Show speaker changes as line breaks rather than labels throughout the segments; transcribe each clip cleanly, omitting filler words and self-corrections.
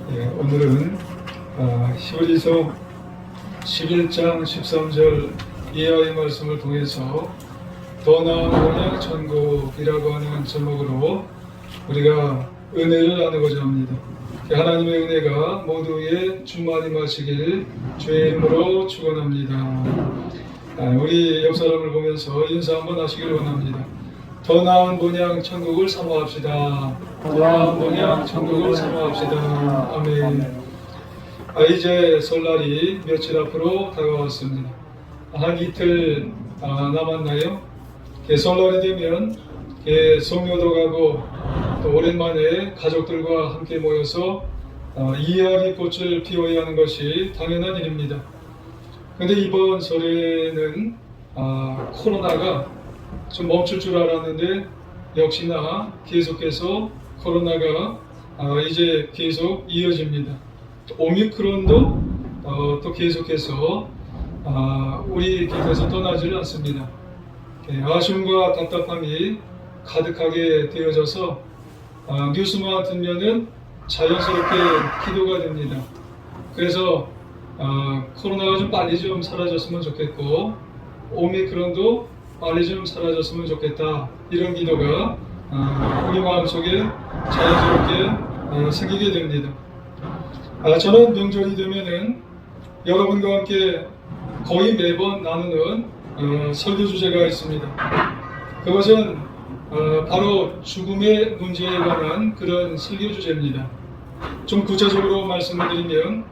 오늘은 히브리서 11장 13절 이하의 말씀을 통해서 더 나은 언약 천국이라고 하는 제목으로 우리가 은혜를 나누고자 합니다. 하나님의 은혜가 모두에 충만히 주의 이름으로 축원합니다. 우리 옆 사람을 보면서 인사 한번 하시길 원합니다. 더 나은 본향 천국을 사모합시다. 더 나은 본향 천국을 사모합시다. 아멘. 이제 설날이 며칠 앞으로 다가왔습니다. 한 이틀 남았나요? 설날이 되면 성묘도 가고 또 오랜만에 가족들과 함께 모여서 이야기 꽃을 피워야 하는 것이 당연한 일입니다. 그런데 이번 설에는 코로나가 좀 멈출 줄 알았는데 역시나 계속해서 코로나가 이제 계속 이어집니다. 오미크론도 또 계속해서 우리 곁에서 떠나지를 않습니다. 아쉬움과 답답함이 가득하게 되어져서 뉴스만 들면은 자연스럽게 기도가 됩니다. 그래서 코로나가 좀 빨리 좀 사라졌으면 좋겠고 오미크론도 빨리 좀 사라졌으면 좋겠다, 이런 기도가 우리 마음속에 자연스럽게 생기게 됩니다. 저는 명절이 되면은 여러분과 함께 거의 매번 나누는 설교 주제가 있습니다. 그것은 바로 죽음의 문제에 관한 그런 설교 주제입니다. 좀 구체적으로 말씀을 드리면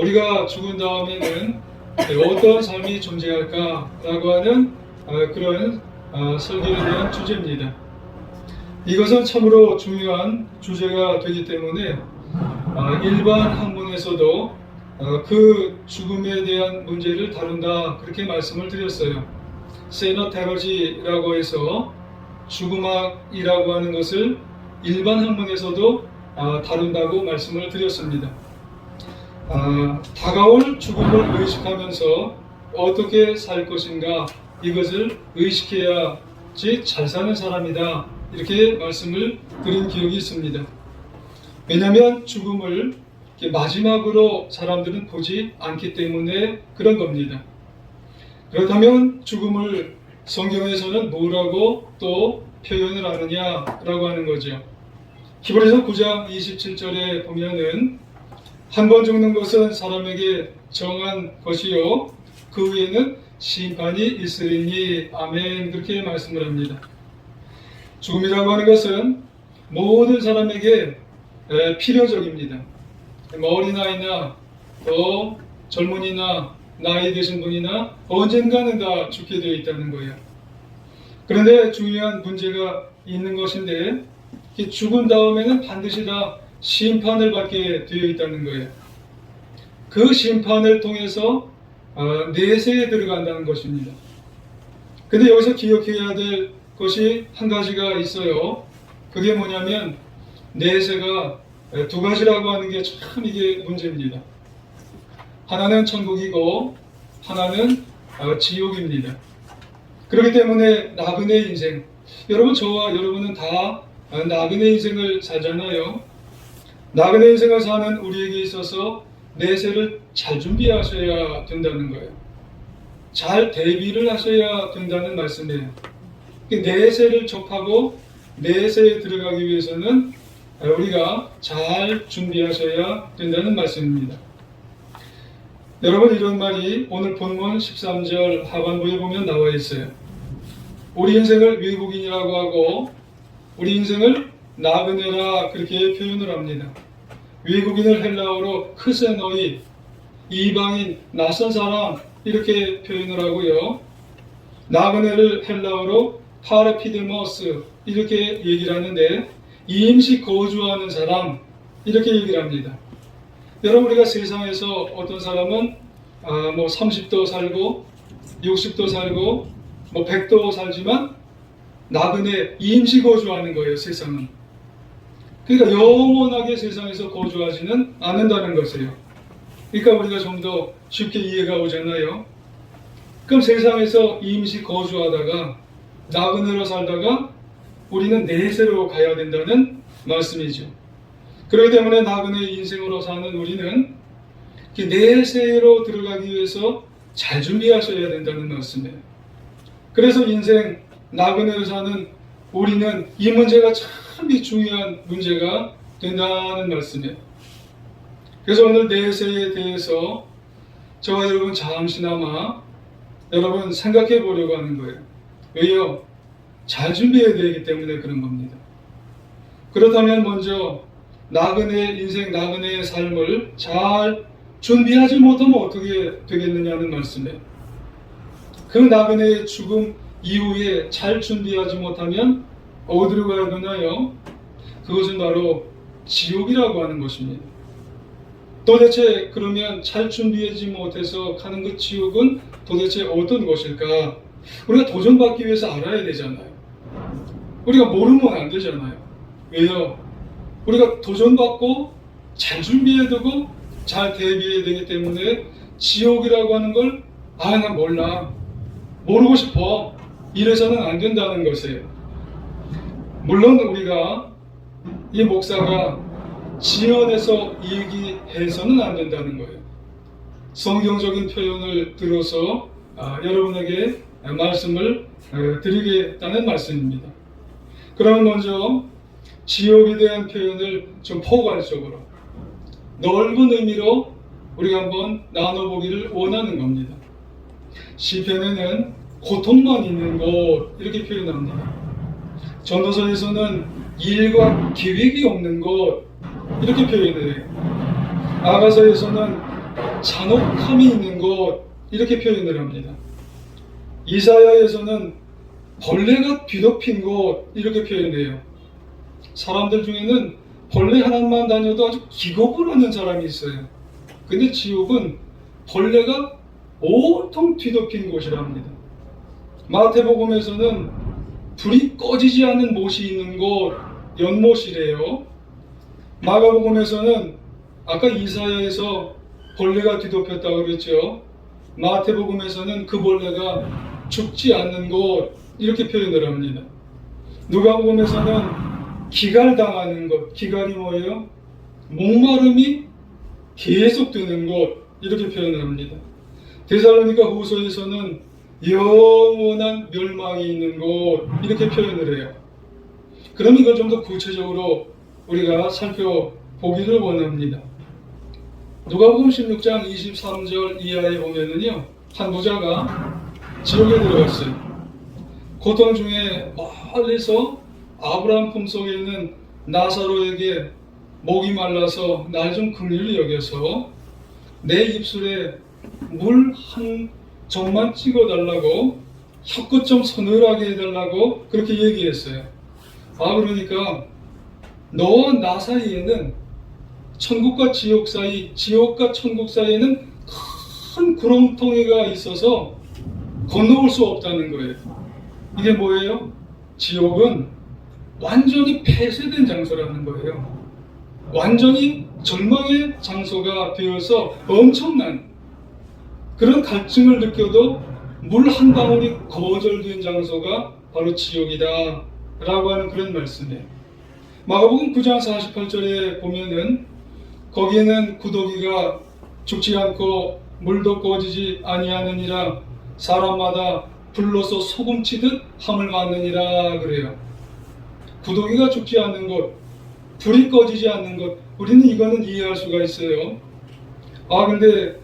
우리가 죽은 다음에는 어떤 삶이 존재할까라고 하는 그런 설교에 대한 주제입니다. 이것은 참으로 중요한 주제가 되기 때문에 일반 학문에서도 그 죽음에 대한 문제를 다룬다, 그렇게 말씀을 드렸어요. 세너테러지라고 해서 죽음학이라고 하는 것을 일반 학문에서도 다룬다고 말씀을 드렸습니다. 다가올 죽음을 의식하면서 어떻게 살 것인가, 이것을 의식해야지 잘 사는 사람이다, 이렇게 말씀을 드린 기억이 있습니다. 왜냐하면 죽음을 마지막으로 사람들은 보지 않기 때문에 그런 겁니다. 그렇다면 죽음을 성경에서는 뭐라고 또 표현을 하느냐라고 하는 거죠. 히브리서 9장 27절에 보면은 한 번 죽는 것은 사람에게 정한 것이요 그 후에는 심판이 있으리니 아멘, 그렇게 말씀을 합니다. 죽음이라고 하는 것은 모든 사람에게 필요적입니다. 어린아이나 또 젊은이나 나이 드신 분이나 언젠가는 다 죽게 되어 있다는 거예요. 그런데 중요한 문제가 있는 것인데 죽은 다음에는 반드시 다 심판을 받게 되어 있다는 거예요. 그 심판을 통해서 내세에 들어간다는 것입니다. 근데 여기서 기억해야 될 것이 한 가지가 있어요. 그게 뭐냐면 내세가 두 가지라고 하는 게 참 이게 문제입니다. 하나는 천국이고 하나는 지옥입니다. 그렇기 때문에 나그네 인생, 여러분 저와 여러분은 다 나그네 인생을 살잖아요. 나그네 인생을 사는 우리에게 있어서 내세를 잘 준비하셔야 된다는 거예요. 잘 대비를 하셔야 된다는 말씀이에요. 내세를 접하고 내세에 들어가기 위해서는 우리가 잘 준비하셔야 된다는 말씀입니다. 여러분, 이런 말이 오늘 본문 13절 하반부에 보면 나와 있어요. 우리 인생을 외국인이라고 하고 우리 인생을 나그네라, 그렇게 표현을 합니다. 외국인을 헬라어로 크세노이, 이방인, 낯선 사람, 이렇게 표현을 하고요. 나그네를 헬라어로 파르피데모스, 이렇게 얘기를 하는데 임시 거주하는 사람, 이렇게 얘기를 합니다. 여러분, 우리가 세상에서 어떤 사람은 30도 살고 60도 살고 100도 살지만 나그네 임시 거주하는 거예요, 세상은. 그러니까 영원하게 세상에서 거주하지는 않는다는 것이에요. 그러니까 우리가 좀 더 쉽게 이해가 오잖아요. 그럼 세상에서 임시 거주하다가 나그네로 살다가 우리는 내세로 가야 된다는 말씀이죠. 그렇기 때문에 나그네 인생으로 사는 우리는 내세로 들어가기 위해서 잘 준비하셔야 된다는 말씀이에요. 그래서 인생 나그네로 사는 우리는 이 문제가 참 중요한 문제가 된다는 말씀이에요. 그래서 오늘 내세에 대해서 저와 여러분 잠시나마 여러분 생각해 보려고 하는 거예요. 왜요? 잘 준비해야 되기 때문에 그런 겁니다. 그렇다면 먼저 나그네 인생 나그네의 삶을 잘 준비하지 못하면 어떻게 되겠느냐는 말씀이에요. 그 나그네의 죽음 이후에 잘 준비하지 못하면 어디로 가야 되나요? 그것은 바로 지옥이라고 하는 것입니다. 도대체 그러면 잘 준비하지 못해서 가는 그 지옥은 도대체 어떤 것일까? 우리가 도전받기 위해서 알아야 되잖아요. 우리가 모르면 안 되잖아요. 왜요? 우리가 도전받고 잘 준비해야 되고 잘 대비해야 되기 때문에 지옥이라고 하는 걸 나 몰라. 모르고 싶어. 이래서는 안 된다는 것이에요. 물론 우리가 이 목사가 지연해서 얘기해서는 안 된다는 거예요. 성경적인 표현을 들어서 여러분에게 말씀을 드리겠다는 말씀입니다. 그러면 먼저 지옥에 대한 표현을 좀 포괄적으로 넓은 의미로 우리가 한번 나눠보기를 원하는 겁니다. 시편에는 고통만 있는 곳 이렇게 표현합니다. 전도서에서는 일과 계획이 없는 곳 이렇게 표현해요. 아가서에서는 잔혹함이 있는 곳 이렇게 표현을 합니다. 이사야에서는 벌레가 뒤덮인 곳 이렇게 표현해요. 사람들 중에는 벌레 하나만 다녀도 아주 기겁을 하는 사람이 있어요. 근데 지옥은 벌레가 온통 뒤덮인 곳이랍니다. 마태복음에서는 불이 꺼지지 않는 못이 있는 곳 연못이래요. 마가복음에서는 아까 이사야에서 벌레가 뒤덮였다고 그랬죠. 마태복음에서는 그 벌레가 죽지 않는 곳 이렇게 표현을 합니다. 누가복음에서는 기갈당하는 것, 기갈이 뭐예요? 목마름이 계속되는 곳 이렇게 표현을 합니다. 데살로니가 후서에서는 영원한 멸망이 있는 곳 이렇게 표현을 해요. 그럼 이걸 좀 더 구체적으로 우리가 살펴보기를 원합니다. 누가복음 16장 23절 이하에 보면은요, 한 부자가 지옥에 들어갔어요. 고통 중에 멀리서 아브라함 품속에 있는 나사로에게 목이 말라서 날 좀 긍휼히 여겨서 내 입술에 물 한 점만 찍어달라고, 혀끝 좀 서늘하게 해달라고 그렇게 얘기했어요. 그러니까 너와 나 사이에는 천국과 지옥 사이, 지옥과 천국 사이에는 큰 구렁텅이가 있어서 건너올 수 없다는 거예요. 이게 뭐예요? 지옥은 완전히 폐쇄된 장소라는 거예요. 완전히 절망의 장소가 되어서 엄청난 그런 갈증을 느껴도 물 한 방울이 거절된 장소가 바로 지옥이다 라고 하는 그런 말씀이에요. 마가복음 9장 48절에 보면은 거기에는 구더기가 죽지 않고 물도 꺼지지 아니하느니라 사람마다 불로서 소금치듯 함을 받느니라 그래요. 구더기가 죽지 않는 것, 불이 꺼지지 않는 것, 우리는 이거는 이해할 수가 있어요. 근데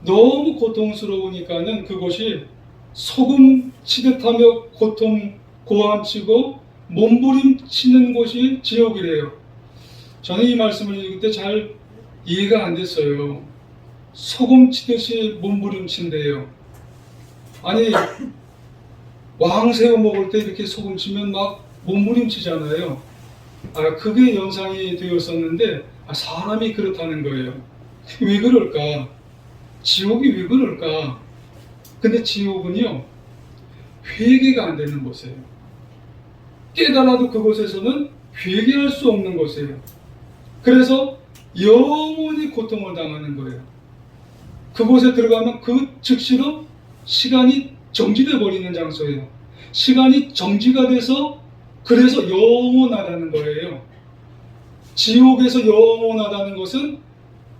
너무 고통스러우니까는 그것이 소금 치듯하며 고함치고 몸부림치는 곳이 지옥이래요. 저는 이 말씀을 읽을 때 잘 이해가 안 됐어요. 소금 치듯이 몸부림친대요. 아니, 왕새우 먹을 때 이렇게 소금 치면 막 몸부림치잖아요. 그게 연상이 되었었는데 사람이 그렇다는 거예요. 왜 그럴까? 지옥이 왜 그럴까? 근데 지옥은요, 회개가 안 되는 곳이에요. 깨달아도 그곳에서는 회개할 수 없는 곳이에요. 그래서 영원히 고통을 당하는 거예요. 그곳에 들어가면 그 즉시로 시간이 정지돼 버리는 장소예요. 시간이 정지가 돼서 그래서 영원하다는 거예요. 지옥에서 영원하다는 것은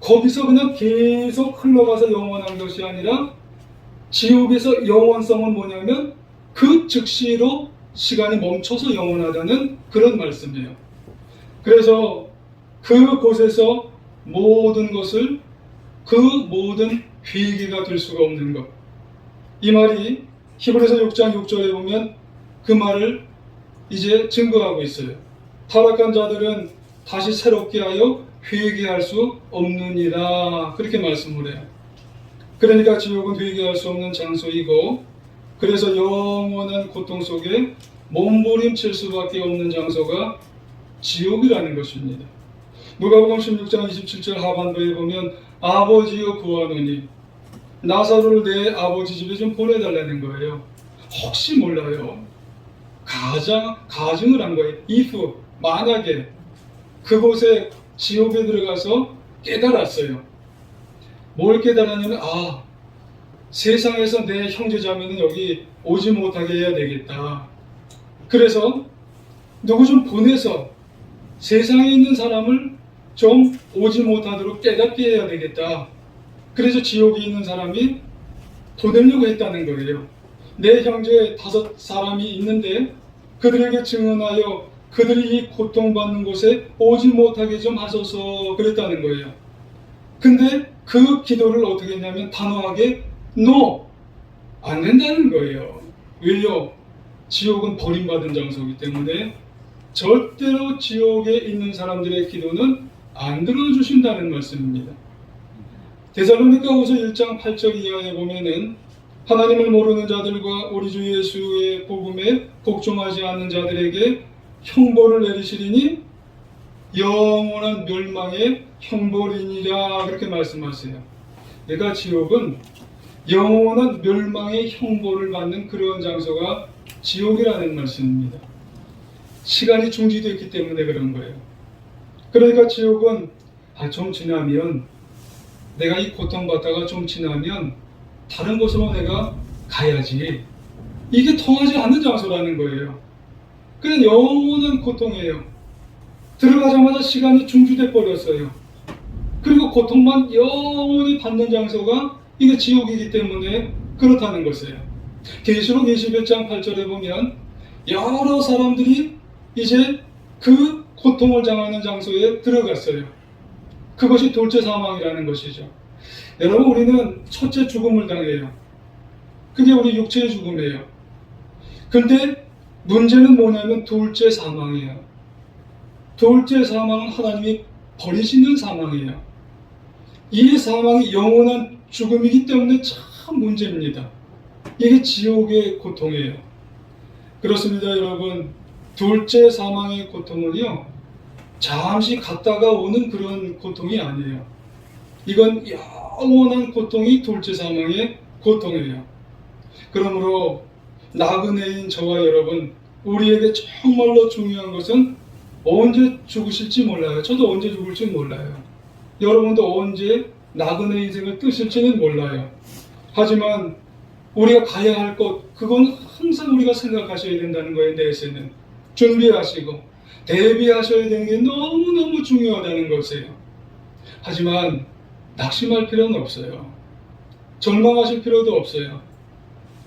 거기서 그냥 계속 흘러가서 영원한 것이 아니라 지옥에서 영원성은 뭐냐면 그 즉시로 시간이 멈춰서 영원하다는 그런 말씀이에요. 그래서 그곳에서 모든 것을 그 모든 회개가 될 수가 없는 것. 이 말이 히브리서 6장 6절에 보면 그 말을 이제 증거하고 있어요. 타락한 자들은 다시 새롭게 하여 회개할 수 없느니라 그렇게 말씀을 해요. 그러니까 지옥은 회개할 수 없는 장소이고 그래서 영원한 고통 속에 몸부림칠 수밖에 없는 장소가 지옥이라는 것입니다. 누가복음 16장 27절 하반부에 보면 아버지여 구하노니 나사로를 내 아버지 집에 좀 보내달라는 거예요. 혹시 몰라요. 가정을 한 거예요. if 만약에 그곳에 지옥에 들어가서 깨달았어요. 뭘 깨달았냐면 세상에서 내 형제자매는 여기 오지 못하게 해야 되겠다. 그래서 누구 좀 보내서 세상에 있는 사람을 좀 오지 못하도록 깨닫게 해야 되겠다. 그래서 지옥에 있는 사람이 보내려고 했다는 거예요. 내 형제 5사람이 있는데 그들에게 증언하여 그들이 이 고통받는 곳에 오지 못하게 좀 하소서 그랬다는 거예요. 근데 그 기도를 어떻게 했냐면 단호하게 NO! 안 된다는 거예요. 왜요? 지옥은 버림받은 장소이기 때문에 절대로 지옥에 있는 사람들의 기도는 안 들어주신다는 말씀입니다. 데살로니가후서 1장 8절 이하에 보면은 하나님을 모르는 자들과 우리 주 예수의 복음에 복종하지 않는 자들에게 형벌을 내리시리니 영원한 멸망의 형벌이니라 그렇게 말씀하세요. 그러니까 지옥은 영원한 멸망의 형벌을 받는 그런 장소가 지옥이라는 말씀입니다. 시간이 중지되었기 때문에 그런 거예요. 그러니까 지옥은 좀 지나면 내가 이 고통받다가 좀 지나면 다른 곳으로 내가 가야지. 이게 통하지 않는 장소라는 거예요. 그냥 영원한 고통이에요. 들어가자마자 시간이 중지돼 버렸어요. 그리고 고통만 영원히 받는 장소가 이게 지옥이기 때문에 그렇다는 것이에요. 계시록 21장 8절에 보면 여러 사람들이 이제 그 고통을 당하는 장소에 들어갔어요. 그것이 둘째 사망이라는 것이죠. 여러분, 우리는 첫째 죽음을 당해요. 그게 우리 육체의 죽음이에요. 근데 문제는 뭐냐면 둘째 사망이에요. 둘째 사망은 하나님이 버리시는 사망이에요. 이 사망이 영원한 죽음이기 때문에 참 문제입니다. 이게 지옥의 고통이에요. 그렇습니다, 여러분. 둘째 사망의 고통은요, 잠시 갔다가 오는 그런 고통이 아니에요. 이건 영원한 고통이 둘째 사망의 고통이에요. 그러므로 나그네인 저와 여러분, 우리에게 정말로 중요한 것은 언제 죽으실지 몰라요. 저도 언제 죽을지 몰라요. 여러분도 언제 나그네 인생을 뜨실지는 몰라요. 하지만 우리가 가야 할 것, 그건 항상 우리가 생각하셔야 된다는 거예요. 내세는 준비하시고 대비하셔야 되는 게 너무너무 중요하다는 것이에요. 하지만 낙심할 필요는 없어요. 절망하실 필요도 없어요.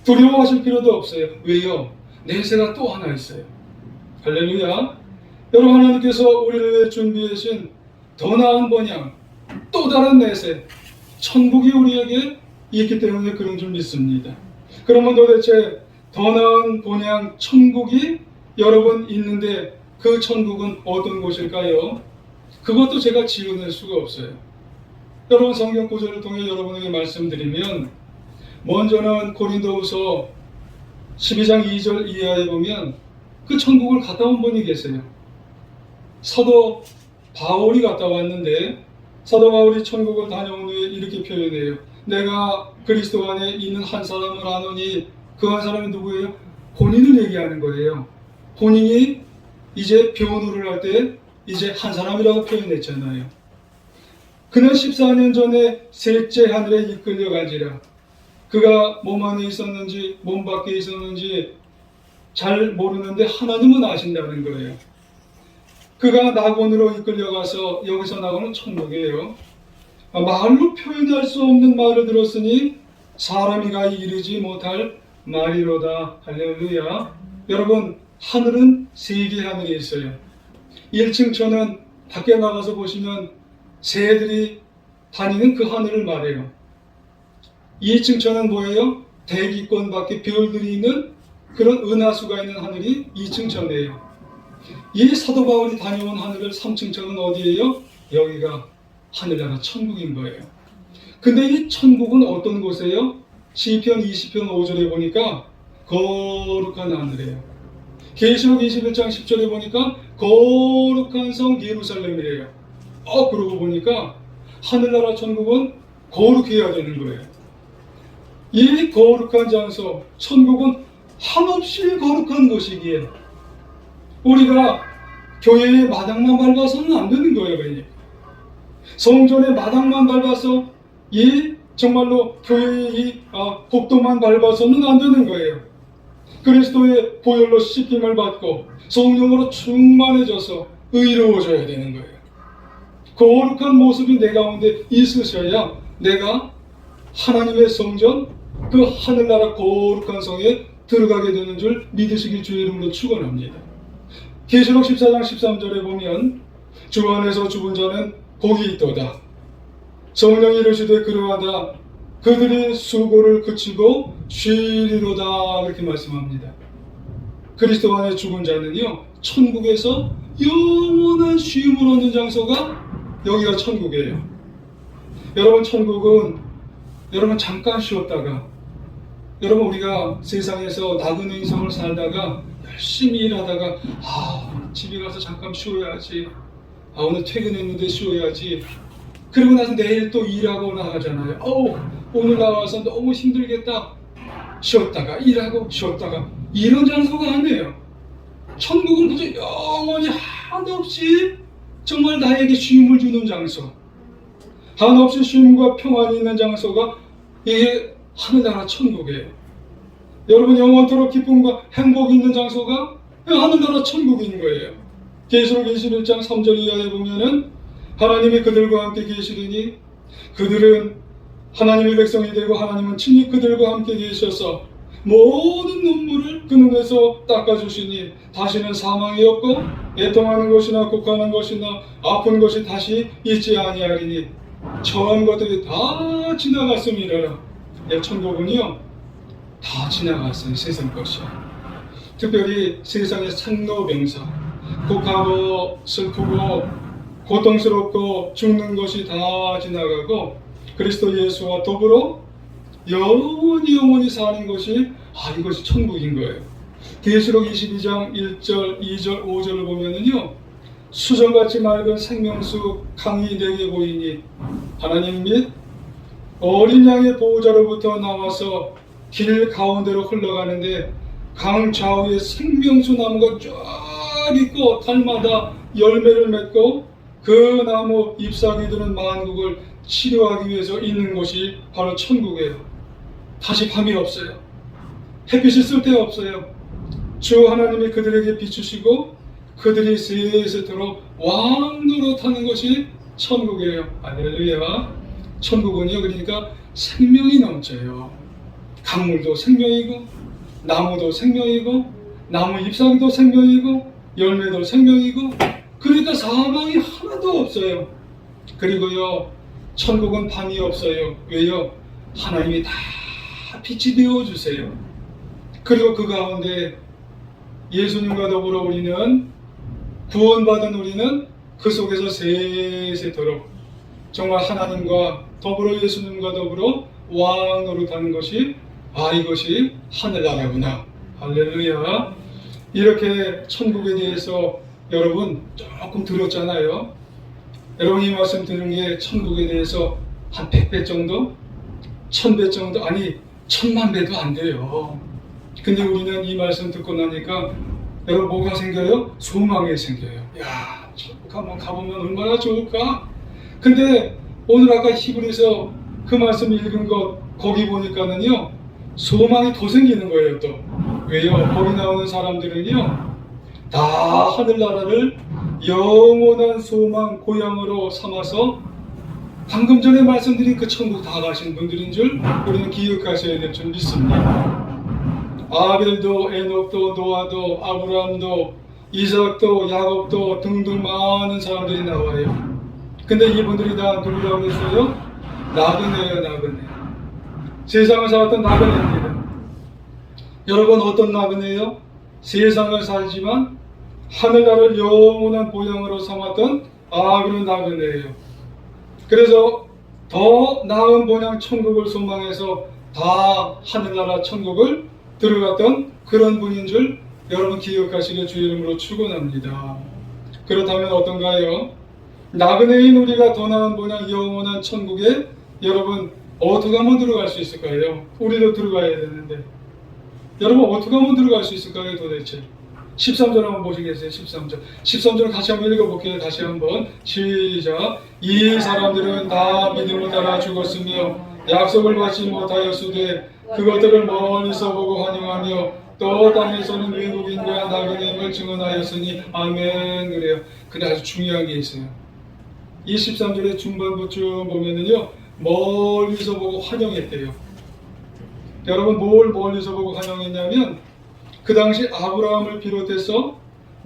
두려워하실 필요도 없어요. 왜요? 내세가 또 하나 있어요. 할렐루야. 여러분, 하나님께서 우리를 위해 준비해 주신 더 나은 번향, 또 다른 내세, 천국이 우리에게 있기 때문에 그런 줄 믿습니다. 그러면 도대체 더 나은 번향, 천국이 여러분 있는데 그 천국은 어떤 곳일까요? 그것도 제가 지어낼 수가 없어요. 여러분, 성경 구절을 통해 여러분에게 말씀드리면, 먼저는 고린도후서 12장 2절 이하에 보면 그 천국을 갔다 온 분이 계세요. 사도 바울이 갔다 왔는데, 사도 바울이 천국을 다녀온 후에 이렇게 표현해요. 내가 그리스도 안에 있는 한 사람을 아노니, 그 한 사람이 누구예요? 본인을 얘기하는 거예요. 본인이 이제 변호를 할 때 이제 한 사람이라고 표현했잖아요. 그는 14년 전에 셋째 하늘에 이끌려간지라. 그가 몸 안에 있었는지 몸 밖에 있었는지 잘 모르는데 하나님은 아신다는 거예요. 그가 낙원으로 이끌려가서 여기서 나오는 천국이에요. 말로 표현할 수 없는 말을 들었으니 사람이 가 이르지 못할 말이로다. 할렐루야. 여러분, 하늘은 세 개의 하늘이 있어요. 1층 천은 밖에 나가서 보시면 새들이 다니는 그 하늘을 말해요. 2층 천은 뭐예요? 대기권 밖에 별들이 있는 그런 은하수가 있는 하늘이 2층 천이에요. 이 사도 바울이 다녀온 하늘을 3층 천은 어디예요? 여기가 하늘나라 천국인 거예요. 근데 이 천국은 어떤 곳이에요? 시편 20편 5절에 보니까 거룩한 하늘이에요. 계시록 21장 10절에 보니까 거룩한 성 예루살렘이래요. 그러고 보니까 하늘나라 천국은 거룩해야 되는 거예요. 이 거룩한 장소, 천국은 한없이 거룩한 곳이기에 우리가 교회의 마당만 밟아서는 안 되는 거예요. 그러니까 성전의 마당만 밟아서 정말로 교회의 이 복도만 밟아서는 안 되는 거예요. 그리스도의 보혈로 씻김을 받고 성령으로 충만해져서 의로워져야 되는 거예요. 거룩한 모습이 내 가운데 있으셔야 내가 하나님의 성전, 그 하늘나라 거룩한 성에 들어가게 되는 줄 믿으시길 주의 이름으로 축원합니다. 계시록 14장 13절에 보면 주 안에서 죽은 자는 복이 있도다. 성령이 이르시되 그러하다. 그들이 수고를 그치고 쉬리로다. 그렇게 말씀합니다. 그리스도 안에 죽은 자는요, 천국에서 영원한 쉼을 얻는 장소가 여기가 천국이에요. 여러분, 천국은 여러분 잠깐 쉬었다가, 여러분 우리가 세상에서 나그네 인생을 살다가 열심히 일하다가 집에 가서 잠깐 쉬어야지, 오늘 퇴근했는데 쉬어야지, 그리고 나서 내일 또 일하고 나가잖아요. 오늘 나와서 너무 힘들겠다, 쉬었다가 일하고 쉬었다가, 이런 장소가 아니에요. 천국은 그저 영원히 한없이 정말 나에게 쉼을 주는 장소, 한없이 쉼과 평안이 있는 장소가 이게 하늘나라 천국이에요. 여러분, 영원토록 기쁨과 행복이 있는 장소가 하늘나라 천국인 거예요. 계시록 21장 3절 이하에 보면은 하나님이 그들과 함께 계시리니 그들은 하나님의 백성이 되고 하나님은 친히 그들과 함께 계셔서 모든 눈물을 그 눈에서 닦아주시니 다시는 사망이 없고 애통하는 것이나 곡하는 것이나 아픈 것이 다시 있지 아니하리니 처한 것들이 다 지나갔음이라. 천국은요 다 지나갔어요. 세상 것이요. 특별히 세상의 생로병사, 곡하고 슬프고 고통스럽고 죽는 것이 다 지나가고 그리스도 예수와 더불어 영원히 사는 것이 이것이 천국인 거예요. 계시록 22장 1절, 2절, 5절을 보면은요, 수정같이 맑은 생명수 강이 내게 보이니 하나님 및 어린 양의 보호자로부터 나와서 길 가운데로 흘러가는데 강 좌우에 생명수 나무가 쫙 있고 달마다 열매를 맺고 그 나무 잎사귀 드는 만국을 치료하기 위해서 있는 곳이 바로 천국이에요. 다시 밤이 없어요. 햇빛이 쓸데없어요. 주 하나님이 그들에게 비추시고 그들이 세세토록 왕노릇하는 것이 천국이에요. 할렐루야. 천국은요, 그러니까 생명이 넘쳐요. 강물도 생명이고 나무도 생명이고 나무 잎사귀도 생명이고 열매도 생명이고, 그러니까 사망이 하나도 없어요. 그리고요, 천국은 밤이 없어요. 왜요? 하나님이 다 빛이 되어주세요. 그리고 그 가운데 예수님과 더불어 우리는, 구원받은 우리는 그 속에서 세세토록 정말 하나님과 더불어 예수님과 더불어 왕 노릇하는 것이 이것이 하늘나라구나. 할렐루야. 이렇게 천국에 대해서 여러분 조금 들었잖아요. 여러분, 이 말씀 들은 게 천국에 대해서 한 100배 정도? 1000배 정도? 아니 1000만 배도 안 돼요. 근데 우리는 이 말씀 듣고 나니까 여러분 뭐가 생겨요? 소망이 생겨요. 야, 천국 한번 가보면 얼마나 좋을까? 근데 오늘 아까 히브리서 그 말씀 읽은 것 거기 보니까는요, 소망이 더 생기는 거예요. 또 왜요? 거기 나오는 사람들은요 다 하늘나라를 영원한 소망 고향으로 삼아서 방금 전에 말씀드린 그 천국 다 가신 분들인 줄 우리는 기억하셔야 될 줄 믿습니다. 아벨도 에녹도 노아도 아브라함도 이삭도 야곱도 등등 많은 사람들이 나와요. 근데 이분들이 다 누구라고 했어요? 나그네예요, 나그네. 세상을 살았던 나그네입니다. 여러분 어떤 나그네예요? 세상을 살지만 하늘나라를 영원한 보양으로 삼았던 그런 나그네예요. 그래서 더 나은 본향 천국을 소망해서 다 하늘나라 천국을 들어갔던 그런 분인 줄 여러분 기억하시길 주 이름으로 축원합니다. 그렇다면 어떤가요? 나그네인 우리가 더 나은 본향 영원한 천국에 여러분 어떻게 하면 들어갈 수 있을까요? 우리도 들어가야 되는데 여러분 어떻게 하면 들어갈 수 있을까요 도대체? 13절 한번 보시겠어요? 13절. 13절 같이 한번 읽어볼게요. 다시 한번. 시작. 이 사람들은 다 믿음을 따라 죽었으며 약속을 받지 못하였으되 그것들을 멀리서 보고 환영하며 또 땅에서는 외국인과 나그네임을 증언하였으니 아멘. 그래요. 근데 아주 중요한 게 있어요. 이 13절의 중반부쯤 보면은요. 멀리서 보고 환영했대요. 여러분 뭘 멀리서 보고 환영했냐면 그 당시 아브라함을 비롯해서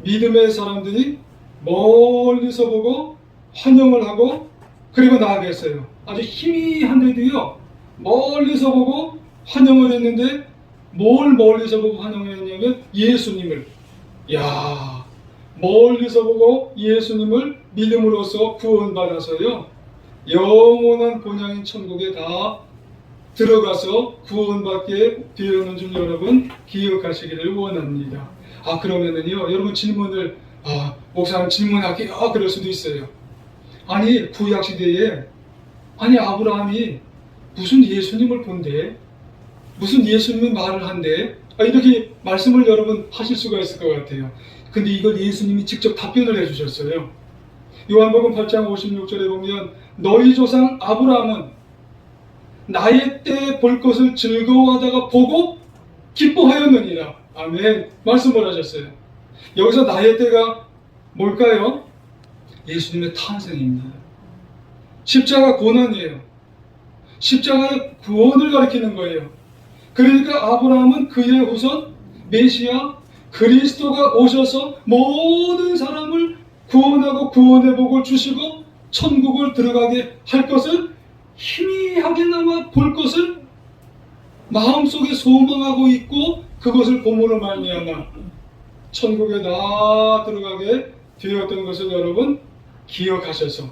믿음의 사람들이 멀리서 보고 환영을 하고 그리고 나아갔어요. 아주 희미한데도요. 멀리서 보고 환영을 했는데 뭘 멀리서 보고 환영을 했냐면 예수님을. 야, 멀리서 보고 예수님을 믿음으로써 구원받아서요. 영원한 본향인 천국에 다 들어가서 구원받게 되었는 줄 여러분 기억하시기를 원합니다. 그러면은요 여러분 질문을 목사님 질문할게요. 그럴 수도 있어요. 아니 구약 시대에 아브라함이 무슨 예수님을 본대? 무슨 예수님이 말을 한대? 이렇게 말씀을 여러분 하실 수가 있을 것 같아요. 근데 이걸 예수님이 직접 답변을 해주셨어요. 요한복음 8장 56절에 보면 너희 조상 아브라함은 나의 때 볼 것을 즐거워하다가 보고 기뻐하였느니라. 아멘. 말씀을 하셨어요. 여기서 나의 때가 뭘까요? 예수님의 탄생입니다. 십자가 고난이에요. 십자가의 구원을 가리키는 거예요. 그러니까 아브라함은 그의 후손 메시아 그리스도가 오셔서 모든 사람을 구원하고 구원의 복을 주시고 천국을 들어가게 할 것을 희미하게나마 볼 것을 마음속에 소망하고 있고 그것을 고문으로 말미암아 천국에 다 들어가게 되었던 것을 여러분 기억하셔서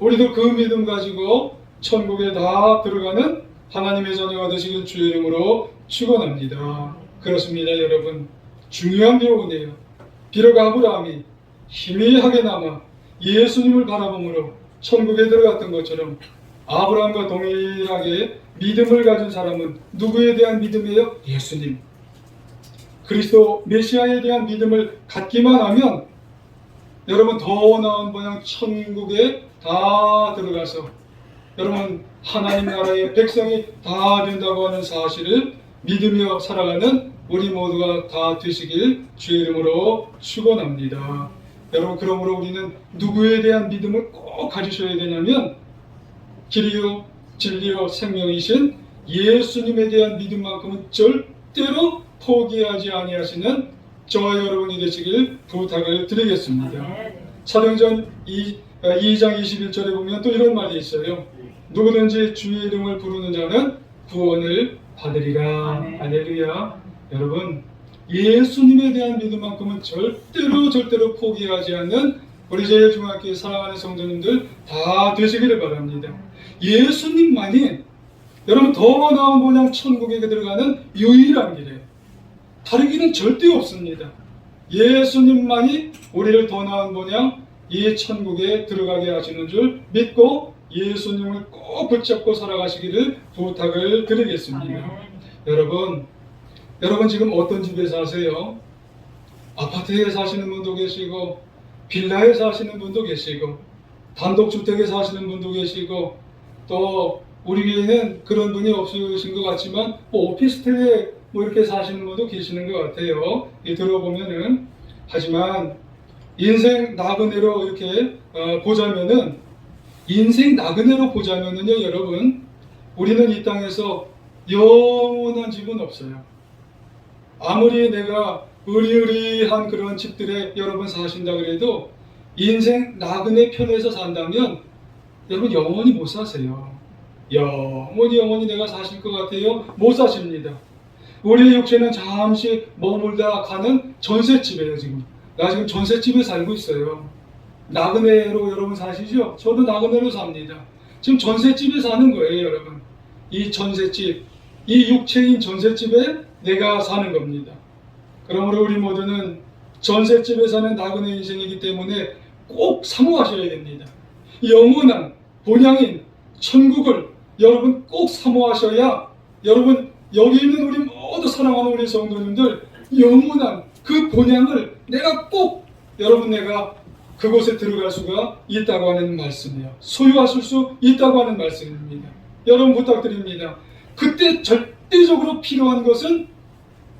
우리도 그 믿음 가지고 천국에 다 들어가는 하나님의 자녀가 되시길 주의 이름으로 축원합니다. 그렇습니다 여러분. 중요한 교훈이에요. 비록 아브라함이 희미하게나마 예수님을 바라봄으로 천국에 들어갔던 것처럼 아브라함과 동일하게 믿음을 가진 사람은 누구에 대한 믿음이에요? 예수님. 그리스도 메시아에 대한 믿음을 갖기만 하면 여러분 더 나은 본향 천국에 다 들어가서 여러분 하나님 나라의 백성이 다 된다고 하는 사실을 믿으며 살아가는 우리 모두가 다 되시길 주의 이름으로 축원합니다. 여러분 그러므로 우리는 누구에 대한 믿음을 꼭 가지셔야 되냐면 길이요 진리요 생명이신 예수님에 대한 믿음만큼은 절대로 포기하지 아니하시는 저와 여러분이 되시길 부탁을 드리겠습니다. 사도행전 2장 21절에 보면 또 이런 말이 있어요. 누구든지 주의 이름을 부르는 자는 구원을 받으리라. 할렐루야. 여러분 예수님에 대한 믿음만큼은 절대로 포기하지 않는 우리 제일중학교의 사랑하는 성도님들 다 되시기를 바랍니다. 예수님만이 여러분 더 나은 본향 천국에 들어가는 유일한 길이에요. 다른 길은 절대 없습니다. 예수님만이 우리를 더 나은 본향 이 천국에 들어가게 하시는 줄 믿고 예수님을 꼭 붙잡고 살아가시기를 부탁을 드리겠습니다. 여러분 지금 어떤 집에 사세요? 아파트에 사시는 분도 계시고 빌라에 사시는 분도 계시고 단독주택에 사시는 분도 계시고 또 우리 교회는 그런 분이 없으신 것 같지만 오피스텔에 이렇게 사시는 분도 계시는 것 같아요. 들어보면은 하지만 인생 나그네로 이렇게 보자면은, 인생 나그네로 보자면은요, 여러분, 우리는 이 땅에서 영원한 집은 없어요. 아무리 내가 의리의리한 그런 집들에 여러분 사신다 그래도 인생 나그네 편에서 산다면 여러분 영원히 못 사세요. 영원히 내가 사실 것 같아요? 못 사십니다. 우리의 육체는 잠시 머물다 가는 전셋집이에요. 지금 나 지금 전셋집에 살고 있어요. 나그네로 여러분 사시죠? 저도 나그네로 삽니다. 지금 전셋집에 사는 거예요, 여러분. 이 전셋집, 이 육체인 전셋집에 내가 사는 겁니다. 그러므로 우리 모두는 전셋집에 사는 나그네 인생이기 때문에 꼭 사모하셔야 됩니다. 영원한 본향인 천국을 여러분 꼭 사모하셔야, 여러분 여기 있는 우리 모두 사랑하는 우리 성도님들 영원한 그 본향을 내가 그곳에 들어갈 수가 있다고 하는 말씀이에요. 소유하실 수 있다고 하는 말씀입니다. 여러분 부탁드립니다. 그때 절대적으로 필요한 것은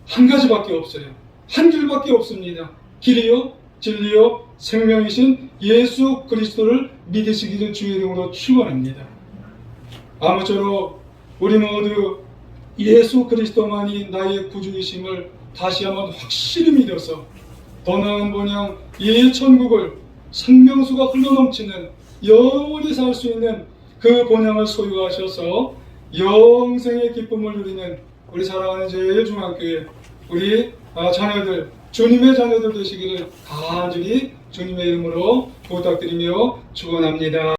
한 가지밖에 없어요. 한 길밖에 없습니다. 길이요, 진리요, 생명이신 예수 그리스도를 믿으시기를 주의 이름으로 축원합니다. 아무쪼록 우리 모두 예수 그리스도만이 나의 구주이심을 다시 한번 확실히 믿어서 더 나은 본향 이 천국을 생명수가 흘러넘치는 영원히 살 수 있는 그 본향을 소유하셔서 영생의 기쁨을 누리는 우리 사랑하는 제1중앙교회 우리 자녀들, 주님의 자녀들 되시기를 간절히 주님의 이름으로 부탁드리며 축원합니다.